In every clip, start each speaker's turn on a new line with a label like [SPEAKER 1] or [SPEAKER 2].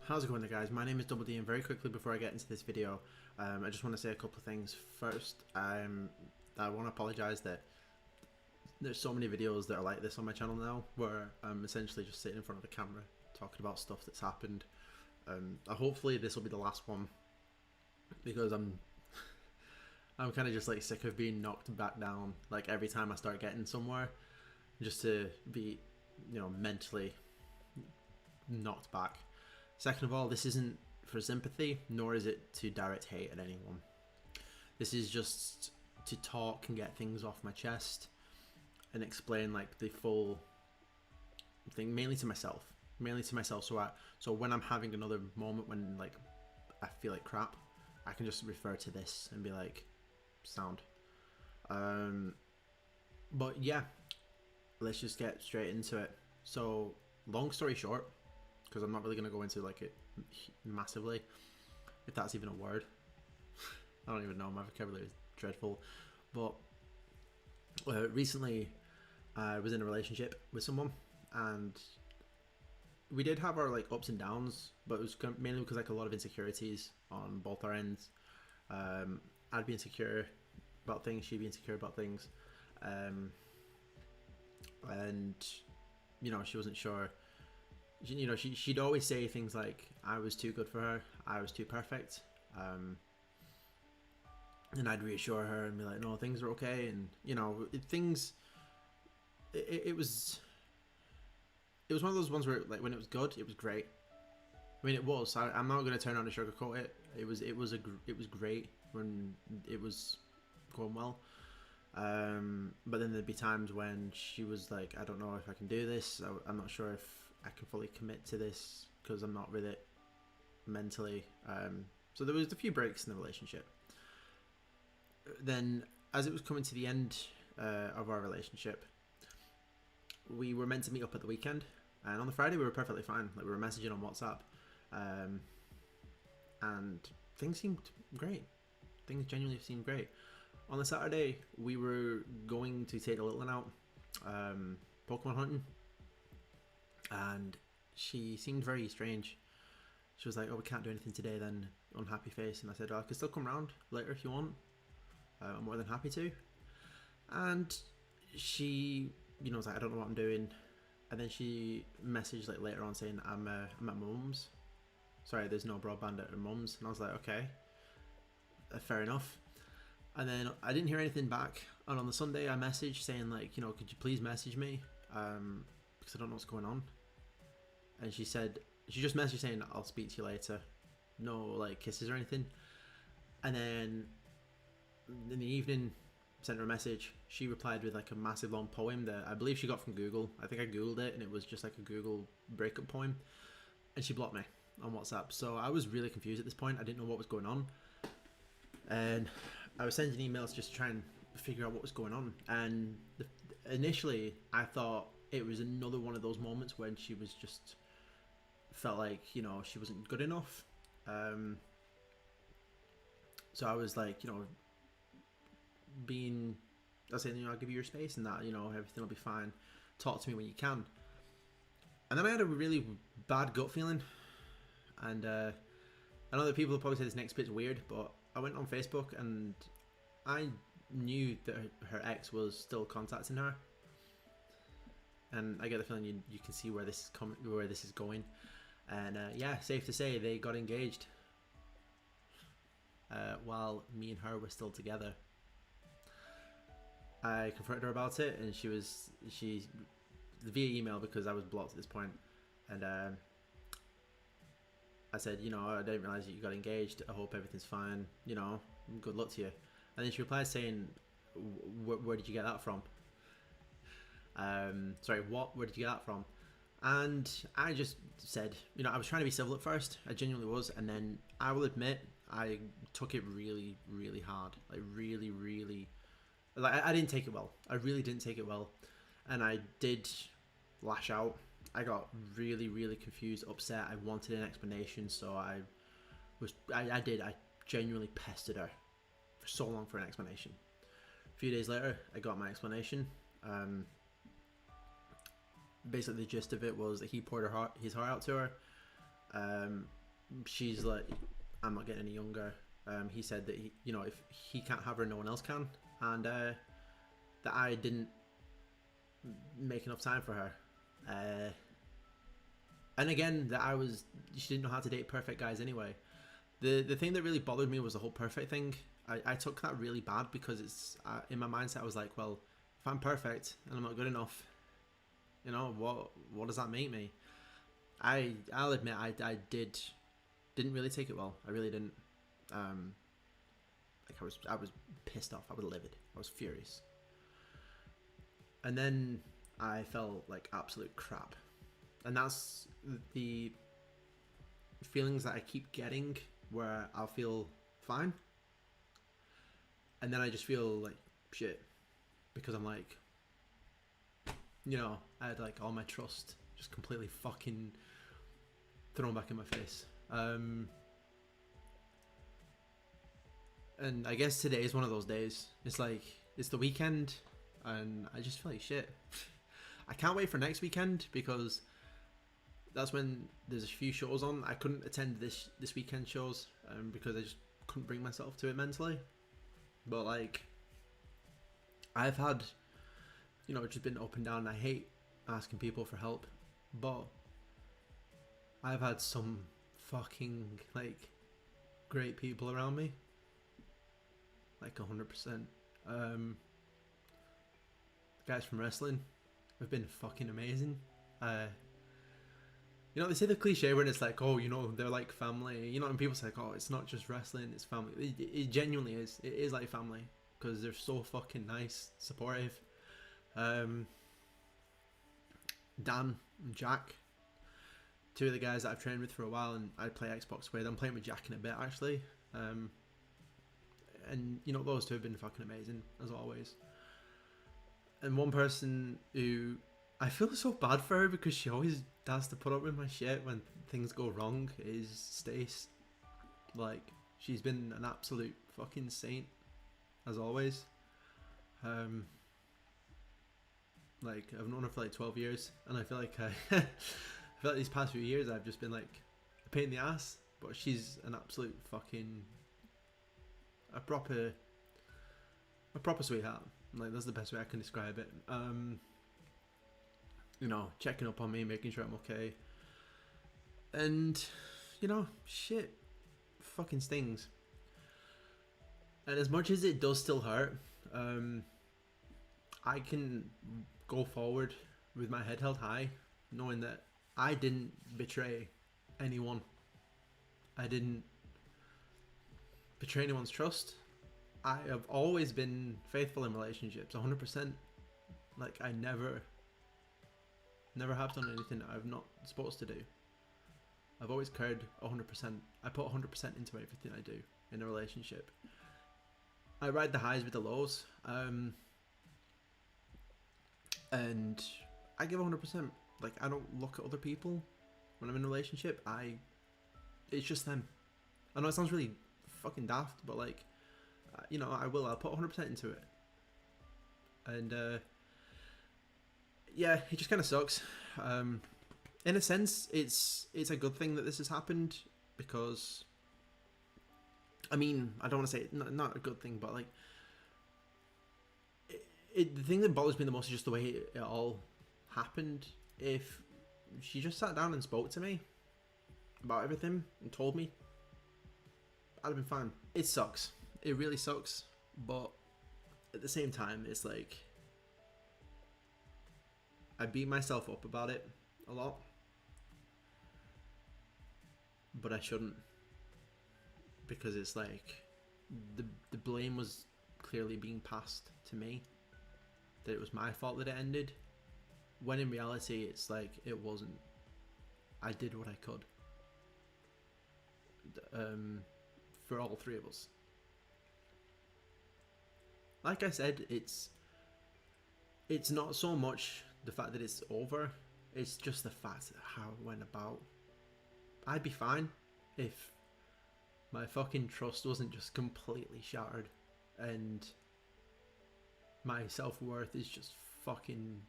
[SPEAKER 1] How's it going there, guys? My name is Double D, and very quickly before I get into this video, I just want to say a couple of things. First, I want to apologise that there's so many videos that are like this on my channel now, where I'm essentially just sitting in front of the camera talking about stuff that's happened. Hopefully this will be the last one, because I'm kind of just like sick of being knocked back down like every time I start getting somewhere, just to be, mentally knocked back. Second of all, this isn't for sympathy, nor is it to direct hate at anyone. This is just to talk and get things off my chest and explain like the full thing, mainly to myself. So when I'm having another moment when like I feel like crap, I can just refer to this and be like, sound. But yeah, let's just get straight into it. So long story short, because I'm not really going to go into like it massively, if that's even a word. I don't even know, my vocabulary is dreadful. But recently I was in a relationship with someone, and we did have our like ups and downs, but it was mainly because like a lot of insecurities on both our ends. I'd be insecure about things, she'd be insecure about things, and she wasn't sure. She'd always say things like I was too good for her, I was too perfect, and I'd reassure her and be like, no, things are okay, and it was one of those ones where like when it was good, it was great. I mean, it was. I'm not going to turn on and sugarcoat it. It was great when it was going well. But then there'd be times when she was like, I don't know if I can do this. I'm not sure if I can fully commit to this because I'm not with it mentally. So there was a few breaks in the relationship. Then, as it was coming to the end of our relationship, we were meant to meet up at the weekend, and on the Friday we were perfectly fine. Like, we were messaging on WhatsApp, and things seemed great. Things genuinely seemed great. On the Saturday, we were going to take the little one out Pokemon hunting, and she seemed very strange. She was like, oh, we can't do anything today then, unhappy face. And I said, oh, I can still come round later if you want. I'm more than happy to. And she, was like, I don't know what I'm doing. And then she messaged like later on saying, I'm at my mum's. Sorry, there's no broadband at her mum's. And I was like, okay, fair enough. And then I didn't hear anything back. And on the Sunday I messaged saying like, could you please message me? Because I don't know what's going on. And she just messaged saying, I'll speak to you later. No like kisses or anything. And then in the evening, sent her a message. She replied with like a massive long poem that I believe she got from Google. I think I googled it and it was just like a Google breakup poem. And she blocked me on WhatsApp. So I was really confused at this point. I didn't know what was going on. And I was sending emails just to try and figure out what was going on. And initially I thought it was another one of those moments when she was just felt like, she wasn't good enough. So I was like, I was saying, I'll give you your space and that, everything will be fine. Talk to me when you can. And then I had a really bad gut feeling. And I know that people will probably say this next bit's weird, but I went on Facebook and I knew that her ex was still contacting her. And I get the feeling you can see where this is going. And yeah, safe to say they got engaged while me and her were still together. I confronted her about it, and she via email because I was blocked at this point, and I said, I didn't realise that you got engaged. I hope everything's fine. Good luck to you. And then she replied saying, where did you get that from? Sorry, what? Where did you get that from? And I just said, I was trying to be civil at first. I genuinely was. And then I will admit, I took it really, really hard. Like really, really, like I didn't take it well. I really didn't take it well. And I did lash out. I got really, really confused, upset. I wanted an explanation. So I genuinely pestered her for so long for an explanation. A few days later, I got my explanation. Basically the gist of it was that he poured his heart out to her, she's like, I'm not getting any younger. He said that if he can't have her, no one else can, and that I didn't make enough time for her. And again, that she didn't know how to date perfect guys anyway. The thing that really bothered me was the whole perfect thing. I took that really bad because it's in my mindset I was like, well, if I'm perfect and I'm not good enough, what does that make me? I'll admit I didn't really take it well. I really didn't. I was pissed off. I was livid. I was furious. And then I felt like absolute crap. And that's the feelings that I keep getting, where I'll feel fine, and then I just feel like shit because I'm like, I had like all my trust just completely fucking thrown back in my face. And I guess today is one of those days. It's like, it's the weekend and I just feel like shit. I can't wait for next weekend because that's when there's a few shows on. I couldn't attend this weekend shows because I just couldn't bring myself to it mentally. But like, I've had, just been up and down. I hate asking people for help, but I've had some fucking like great people around me, like 100%. Guys from wrestling have been fucking amazing. They say the cliche when it's like, oh, they're like family. And people say, like, oh, it's not just wrestling, it's family. It genuinely is. It is like family because they're so fucking nice, supportive. Dan and Jack, two of the guys that I've trained with for a while, and I play Xbox with. I'm playing with Jack in a bit actually. And those two have been fucking amazing as always. And one person who I feel so bad for her because she always has to put up with my shit when things go wrong is Stace. Like, she's been an absolute fucking saint as always. Like, I've known her for like 12 years and I feel like I feel like these past few years I've just been like a pain in the ass, but she's an absolute fucking a proper sweetheart. Like, that's the best way I can describe it. Checking up on me, making sure I'm okay. And, shit fucking stings. And as much as it does still hurt, I can go forward with my head held high, knowing that I didn't betray anyone. I didn't betray anyone's trust. I have always been faithful in relationships, 100%. Like, I never have done anything that I'm not supposed to do. I've always cared 100%. I put 100% into everything I do in a relationship. I ride the highs with the lows. And I give 100%. Like, I don't look at other people when I'm in a relationship. It's just them. I know it sounds really fucking daft, but like, I'll put 100% into it. And yeah, it just kind of sucks. In a sense, it's a good thing that this has happened because, I mean, I don't want to say not a good thing, but like, the thing that bothers me the most is just the way it all happened. If she just sat down and spoke to me about everything and told me, I'd have been fine. It sucks. It really sucks. But at the same time, it's like, I beat myself up about it a lot, but I shouldn't, because it's like the blame was clearly being passed to me, that it was my fault that it ended, when in reality it's like it wasn't. I did what I could for all three of us. Like I said, it's not so much the fact that it's over, it's just the fact that how it went about. I'd be fine if my fucking trust wasn't just completely shattered and my self-worth is just fucking,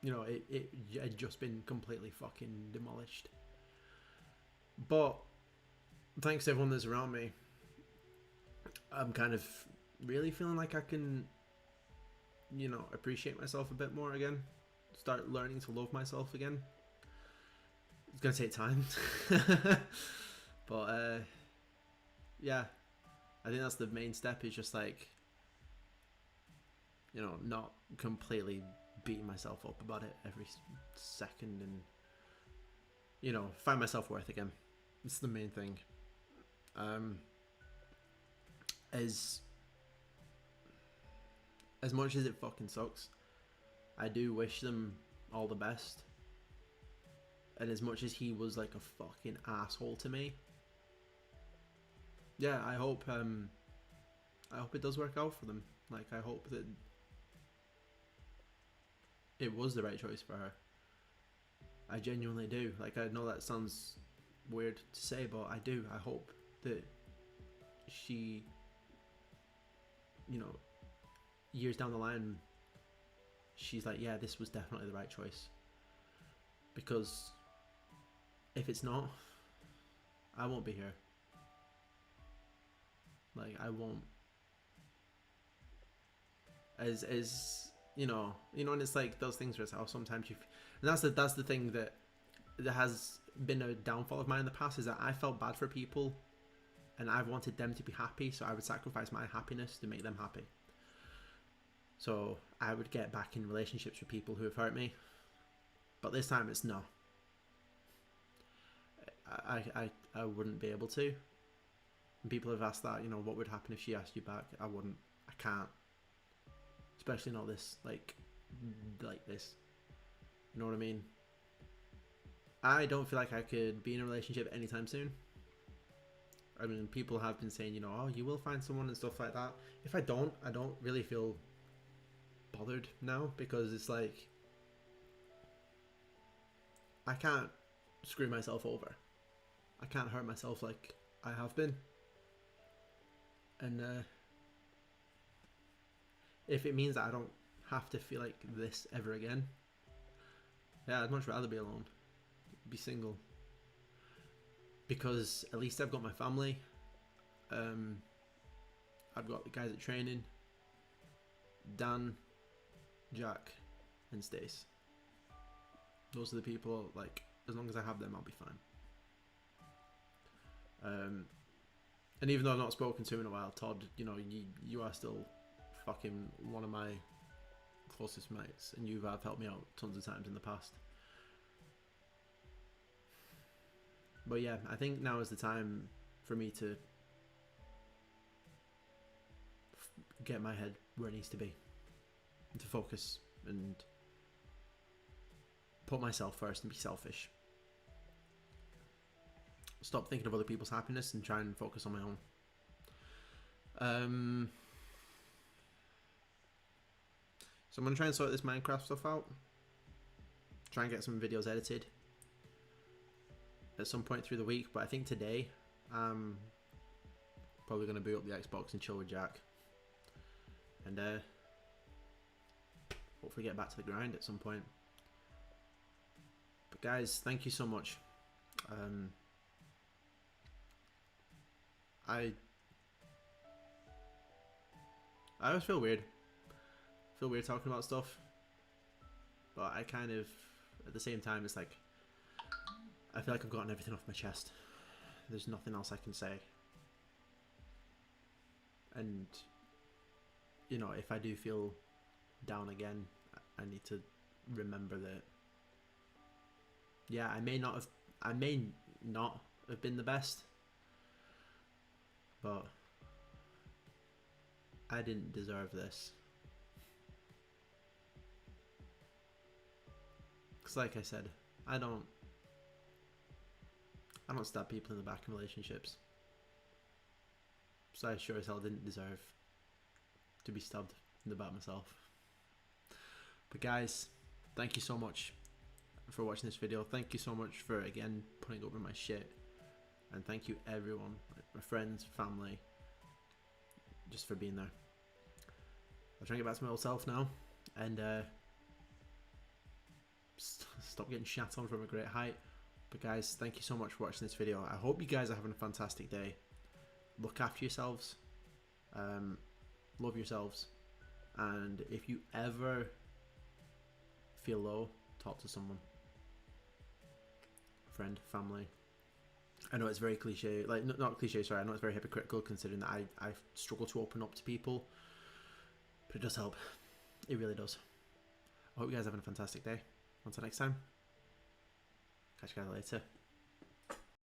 [SPEAKER 1] it had just been completely fucking demolished. But thanks to everyone that's around me, I'm kind of really feeling like I can, appreciate myself a bit more again. Start learning to love myself again. It's gonna take time, but yeah, I think that's the main step. Is just like, not completely beating myself up about it every second, and find my self-worth again. It's the main thing. As much as it fucking sucks, I do wish them all the best. And as much as he was like a fucking asshole to me, yeah, I hope it does work out for them. Like, I hope that it was the right choice for her. I genuinely do. Like, I know that sounds weird to say, but I do. I hope that she, years down the line, she's like, yeah, this was definitely the right choice. Because if it's not, I won't be here. Like, I won't. And it's like those things where it's how sometimes and that's the thing that has been a downfall of mine in the past, is that I felt bad for people and I've wanted them to be happy, so I would sacrifice my happiness to make them happy. So I would get back in relationships with people who have hurt me, but this time it's no. I wouldn't be able to. And people have asked that, what would happen if she asked you back? I wouldn't. I can't. Especially not this, like this. You know what I mean? I don't feel like I could be in a relationship anytime soon. I mean, people have been saying, oh, you will find someone and stuff like that. If I don't really feel bothered now, because it's like, I can't screw myself over. I can't hurt myself like I have been. And if it means that I don't have to feel like this ever again, yeah, I'd much rather be alone, be single, because at least I've got my family. I've got the guys at training, Dan, Jack, and Stace. Those are the people, like, as long as I have them, I'll be fine. And even though I've not spoken to him in a while, Todd, you are still fucking one of my closest mates, and you have helped me out tons of times in the past. But yeah, I think now is the time for me to get my head where it needs to be, and to focus and put myself first and be selfish. Stop thinking of other people's happiness and try and focus on my own. So I'm going to try and sort this Minecraft stuff out. Try and get some videos edited at some point through the week. But I think today I'm probably going to boot up the Xbox and chill with Jack. And hopefully get back to the grind at some point. But guys, thank you so much. I always feel weird. Talking about stuff, but I kind of, at the same time, it's like I feel like I've gotten everything off my chest. There's nothing else I can say. And if I do feel down again, I need to remember that, yeah, I may not have been the best, but I didn't deserve this. Because like I said, I don't stab people in the back in relationships. So I sure as hell didn't deserve to be stabbed in the back myself. But guys, thank you so much for watching this video. Thank you so much for, again, putting up with my shit. And thank you everyone, my friends, family, just for being there. I'll try and get back to my old self now, and stop getting shat on from a great height. But guys, thank you so much for watching this video. I hope you guys are having a fantastic day. Look after yourselves. Love yourselves. And if you ever feel low, talk to someone. Friend, family. I know it's very cliche, like not cliche, sorry, I know it's very hypocritical considering that I struggle to open up to people, but it does help. It really does. I hope you guys are having a fantastic day. Until next time, catch you guys later.